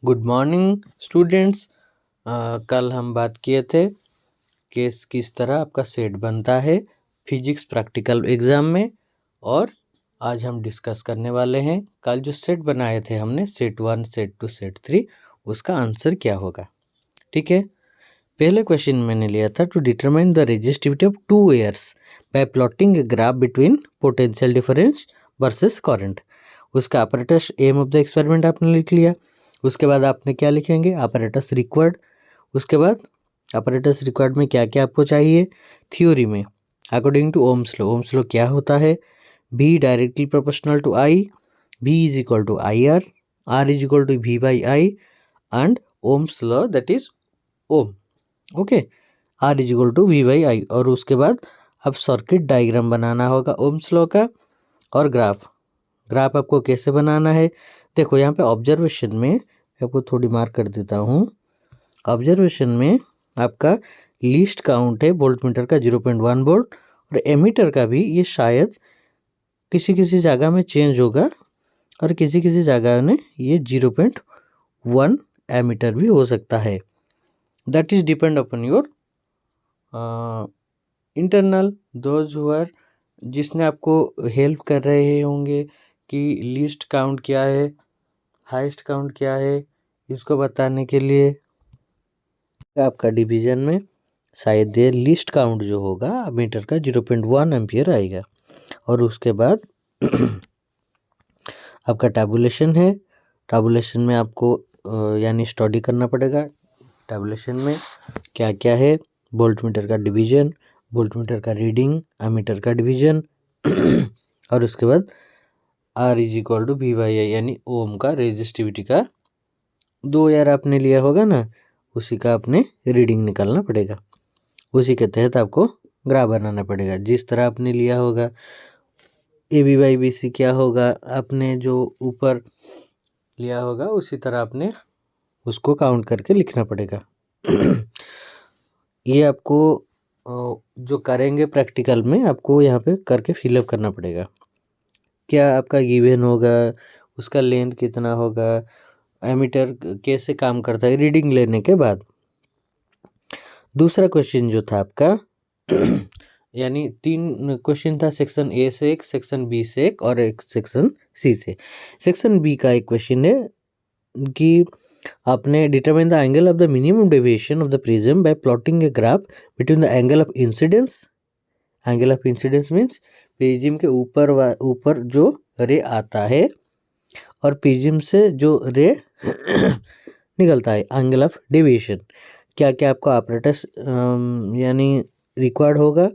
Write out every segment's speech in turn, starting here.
Good morning students. कल हम बात किए थे कि किस तरह आपका सेट बनता है फिजिक्स प्रैक्टिकल एग्ज़ाम में, और आज हम डिस्कस करने वाले हैं कल जो सेट बनाए थे हमने सेट 1, सेट 2, सेट 3, उसका आंसर क्या होगा। ठीक है, पहले क्वेश्चन मैंने लिया था to determine the resistivity of two wires by plotting a graph between potential difference versus current. उसका apparatus aim of the experiment आपने लिख लिया। उसके बाद आपने क्या लिखेंगे, apparatus रिक्वायर्ड। उसके बाद apparatus रिक्वायर्ड में क्या क्या आपको चाहिए। थ्योरी में अकॉर्डिंग टू ओम्स लॉ क्या होता है, V directly proportional to I, V is equal to I R is equal to V by I, and Ohm's law that is ohm. Okay, R is equal to V by I. और उसके बाद अब circuit diagram बनाना होगा Ohm's law का, और graph आपको कैसे बनाना है। देखो यहाँ पे ऑब्जर्वेशन में आपको थोड़ी मार्क कर देता हूँ। ऑब्जर्वेशन में आपका लीस्ट काउंट है वोल्ट मीटर का 0.1 वोल्ट, और एमीटर का भी ये शायद किसी किसी जगह में चेंज होगा, और किसी किसी जगह में ये 0.1 एमीटर भी हो सकता है। That is depend upon your internal those who are, जिसने आपको हेल्प कर रहे होंगे कि लीस्ट काउंट क्या है, हाईएस्ट काउंट क्या है, इसको बताने के लिए आपका डिवीजन में शायद ये लीस्ट काउंट जो होगा मीटर का 0.1 एम्पियर आएगा। और उसके बाद आपका टैबुलेशन है। टैबुलेशन में आपको यानी स्टडी करना पड़ेगा। टैबुलेशन में क्या क्या है, वोल्ट मीटर का डिवीजन, वोल्ट मीटर का रीडिंग, एमीटर का डिवीजन और उसके बाद R is equal to V by I यानी ओम का रेजिस्टिविटी का 2 यार आपने लिया होगा ना, उसी का आपने रीडिंग निकालना पड़ेगा। उसी के तहत आपको ग्राफ बनाना पड़ेगा। जिस तरह आपने लिया होगा A B by B C क्या होगा, आपने जो ऊपर लिया होगा उसी तरह आपने उसको काउंट करके लिखना पड़ेगा। ये आपको जो करेंगे प्रैक्टिकल में आपको यहाँ पे करके फिलअप करना पड़ेगा। क्या आपका गिवन होगा, उसका लेंथ कितना होगा, एमीटर कैसे काम करता है रीडिंग लेने के बाद। दूसरा क्वेश्चन जो था आपका यानी 3 क्वेश्चन था, सेक्शन ए से एक, सेक्शन बी से एक और एक सेक्शन सी से। सेक्शन बी का एक क्वेश्चन है कि आपने determine the angle of the minimum deviation of the prism bye plotting a graph between the angle of incidence. Angle of incidence means prism के ऊपर जो रे आता है और प्रिज्म से जो रे निकलता है, एंगल ऑफ डेविएशन। क्या क्या आपको apparatus यानी रिक्वायर्ड होगा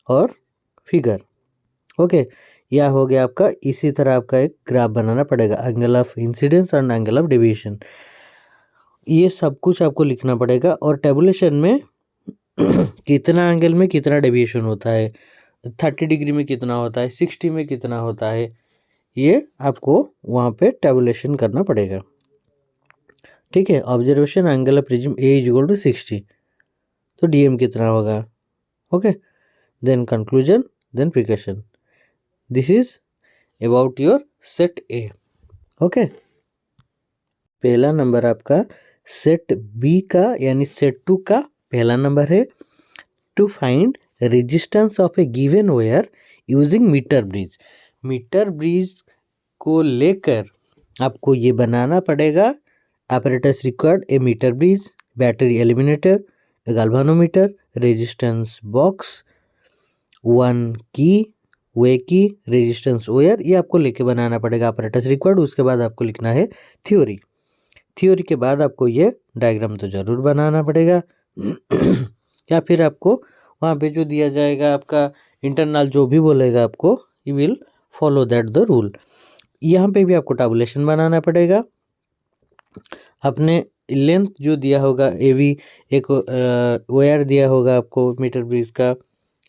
और फिगर। ओके, यह हो गया आपका। इसी तरह आपका एक ग्राफ बनाना पड़ेगा, angle of incidence and angle of deviation, ये सब कुछ आपको लिखना पड़ेगा। और टेबुलेशन में कितना एंगल में कितना डेविएशन होता है, 30 डिग्री में कितना होता है, 60 में कितना होता है, ये आपको वहाँ पे टेबुलेशन करना पड़ेगा। ठीक है, observation angle of prism A is equal to 60, तो डीएम कितना होगा। Okay, then conclusion, then precaution. This is about your set A. Okay, पहला नंबर आपका सेट बी का यानी सेट 2 का पहला नंबर है to find resistance of a given wire using meter bridge. Meter bridge को लेकर आपको ये बनाना पड़ेगा। apparatus required a meter bridge, battery eliminator, a galvanometer, resistance box, 1 की वे की रेजिस्टेंस वायर, ये आपको लेके बनाना पड़ेगा apparatus required। उसके बाद आपको लिखना है थ्योरी। थ्योरी के बाद आपको ये डायग्राम तो ज़रूर बनाना पड़ेगा या फिर आपको वहाँ पे जो दिया जाएगा आपका इंटरनल जो भी बोलेगा आपको, you will follow that the rule. यहाँ पे भी आपको टेबुलेशन बनाना पड़ेगा। अपने लेंथ जो दिया होगा ए वी, एक वायर दिया होगा आपको मीटर ब्रिज का,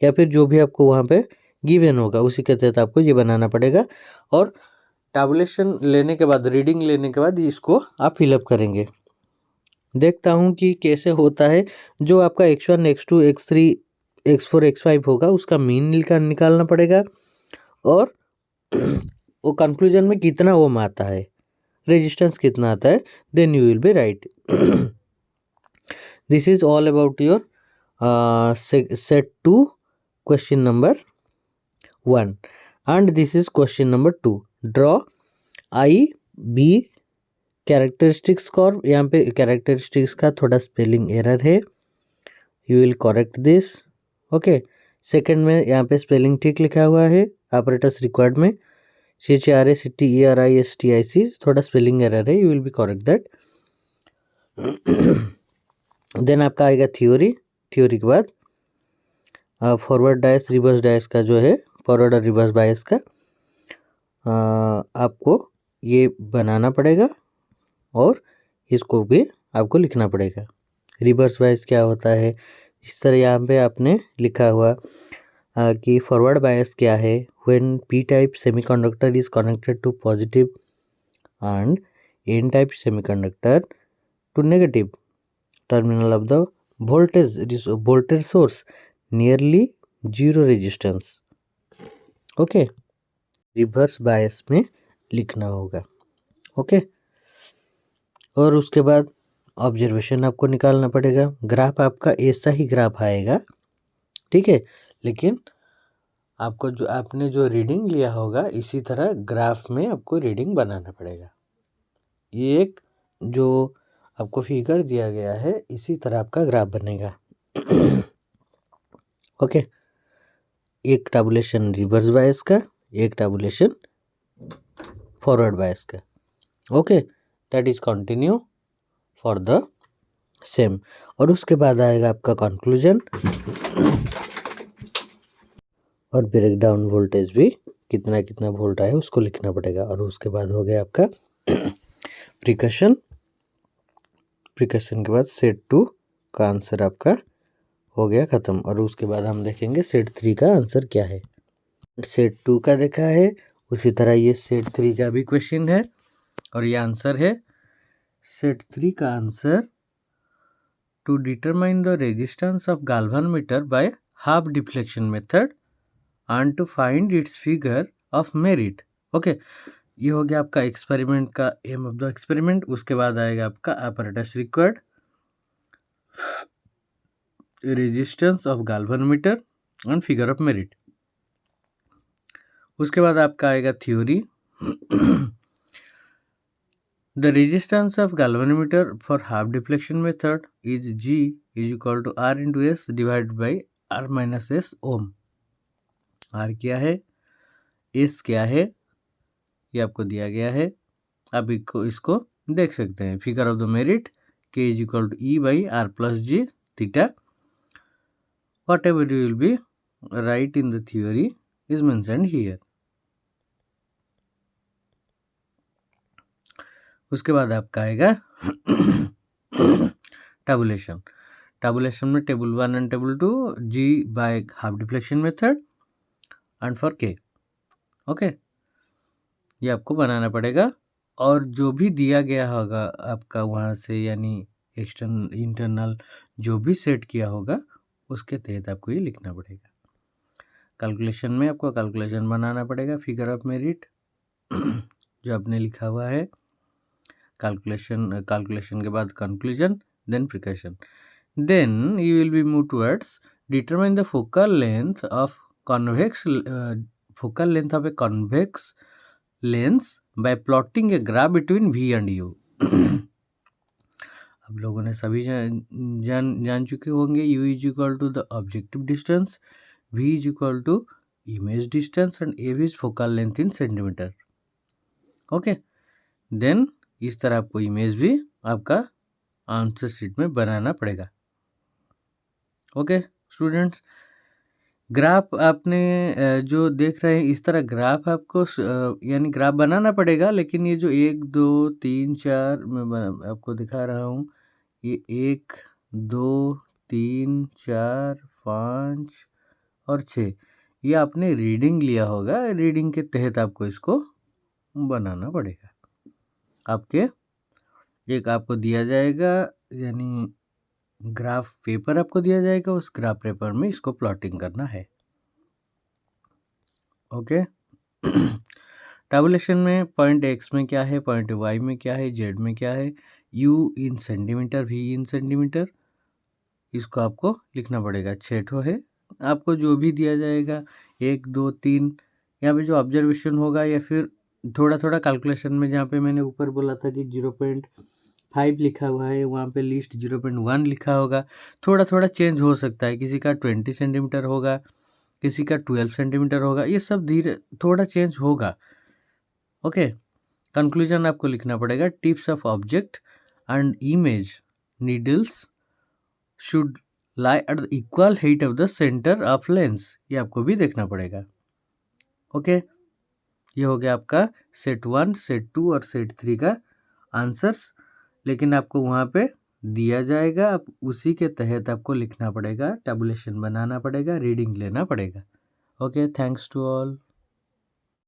या फिर जो भी आपको वहाँ पे गिवन होगा उसी के तहत आपको ये बनाना पड़ेगा। और टैबुलेशन लेने के बाद, रीडिंग लेने के बाद इसको आप फिलअप करेंगे। देखता हूँ कि कैसे होता है। जो आपका x1 x2 x3 x4 x5 होगा उसका मीन निकालना पड़ेगा, और वो कंक्लूजन में कितना ओम आता है रेजिस्टेंस कितना आता है, then you will be right. This is all about your set 2 question number 1 and this is question number 2. draw IB characteristics curve. यहाँ पे कैरेक्टरिस्टिक्स का थोड़ा स्पेलिंग एरर है, you will correct this. Okay, second में यहाँ पे spelling ठीक लिखा हुआ है, ऑपरेटर्स रिक्वायर्ड में CHRACTERISTIC थोड़ा स्पेलिंग एरर है, you will be correct that. Then आपका आएगा थ्योरी। थ्योरी के बाद फॉरवर्ड डायस रिवर्स डायस का जो है, फॉरवर्ड और रिवर्स बायस का आपको ये बनाना पड़ेगा और इसको भी आपको लिखना पड़ेगा। रिवर्स बायस क्या होता है, इस तरह यहाँ पे आपने लिखा हुआ कि फॉरवर्ड बायस क्या है, when P type semiconductor is connected to positive and N type semiconductor to negative terminal of the voltage source nearly zero resistance. Okay, reverse bias में लिखना होगा। ओके, और उसके बाद ऑब्जर्वेशन आपको निकालना पड़ेगा। ग्राफ आपका ऐसा ही ग्राफ आएगा, ठीक है, लेकिन आपको जो आपने जो रीडिंग लिया होगा इसी तरह ग्राफ में आपको रीडिंग बनाना पड़ेगा। ये एक जो आपको फिगर दिया गया है इसी तरह आपका ग्राफ बनेगा। ओके, एक टैबुलेशन रिवर्स बायस का, एक टैबुलेशन फॉरवर्ड बायस का। Okay, that is continue for the same. और उसके बाद आएगा आपका कंक्लूजन और ब्रेकडाउन वोल्टेज भी कितना कितना वोल्ट आया उसको लिखना पड़ेगा। और उसके बाद हो गया आपका प्रिकशन। प्रिकशन के बाद सेट 2 का आंसर आपका हो गया ख़त्म। और उसके बाद हम देखेंगे सेट 3 का आंसर क्या है। सेट 2 का देखा है, उसी तरह ये सेट 3 का भी क्वेश्चन है और ये आंसर है। सेट 3 का answer, to determine the resistance of galvanometer by half deflection method and to find its figure of merit. Okay, ये हो गया आपका एक्सपेरिमेंट का एम ऑफ द एक्सपेरिमेंट। उसके बाद आएगा आपका apparatus required, resistance of galvanometer and figure of merit. उसके बाद आपका आएगा theory. The resistance of galvanometer for half deflection method is G is equal to R into S divided by R minus S ohm। R क्या है, S क्या है, ये आपको दिया गया है, आप इसको देख सकते हैं। Figure of the merit K is equal to E by R plus G theta। Whatever you will be right in the theory is mentioned here। उसके बाद आपका आएगा टैबुलेशन। टैबुलेशन में table 1 and table 2 G bye half deflection method and for K। Okay, ये आपको बनाना पड़ेगा और जो भी दिया गया होगा आपका वहाँ से, यानी एक्सटर्नल इंटरनल जो भी सेट किया होगा उसके तहत आपको ये लिखना पड़ेगा। कैलकुलेशन में आपको कैलकुलेशन बनाना पड़ेगा, फिगर ऑफ मेरिट जो आपने लिखा हुआ है। कैलकुलेशन के बाद conclusion, then precaution, then you will be move towards determine the focal length of a convex lens by plotting a graph between V and U। अब लोगों ने सभी जान चुके होंगे U is equal to the objective distance, V is equal to image distance and A is focal length in centimetre. Okay, then इस तरह आपको इमेज भी आपका आंसर शीट में बनाना पड़ेगा। ओके स्टूडेंट्स, ग्राफ आपने जो देख रहे हैं इस तरह ग्राफ आपको यानी ग्राफ बनाना पड़ेगा, लेकिन ये जो 1 2 3 4 मैं आपको दिखा रहा हूँ, ये 1 2 3 4 5 और 6 ये आपने रीडिंग लिया होगा, रीडिंग के तहत आपको इसको बनाना पड़ेगा। एक आपको दिया जाएगा, यानी ग्राफ पेपर आपको दिया जाएगा, उस ग्राफ पेपर में इसको प्लॉटिंग करना है। ओके टेबुलेशन में पॉइंट एक्स में क्या है, पॉइंट वाई में क्या है, जेड में क्या है, U in centimetre, V in centimetre, इसको आपको लिखना पड़ेगा। 6 ठो है, आपको जो भी दिया जाएगा 1 2 3 यहाँ पे जो ऑब्जर्वेशन होगा या फिर थोड़ा थोड़ा कैलकुलेशन में, जहाँ पे मैंने ऊपर बोला था कि 0.5 लिखा हुआ है वहाँ पे लिस्ट 0.1 लिखा होगा। थोड़ा थोड़ा चेंज हो सकता है, किसी का 20 सेंटीमीटर होगा, किसी का 12 सेंटीमीटर होगा, ये सब धीरे थोड़ा चेंज होगा। ओके, कंक्लूजन आपको लिखना पड़ेगा। Tips of object and image needles should lie at the equal height of the centre of lens, ये आपको भी देखना पड़ेगा। ओके, ये हो गया आपका सेट 1, सेट 2 और सेट 3 का आंसर्स। लेकिन आपको वहाँ पे दिया जाएगा, आप उसी के तहत आपको लिखना पड़ेगा, टेबुलेशन बनाना पड़ेगा, रीडिंग लेना पड़ेगा। Okay, thanks to all.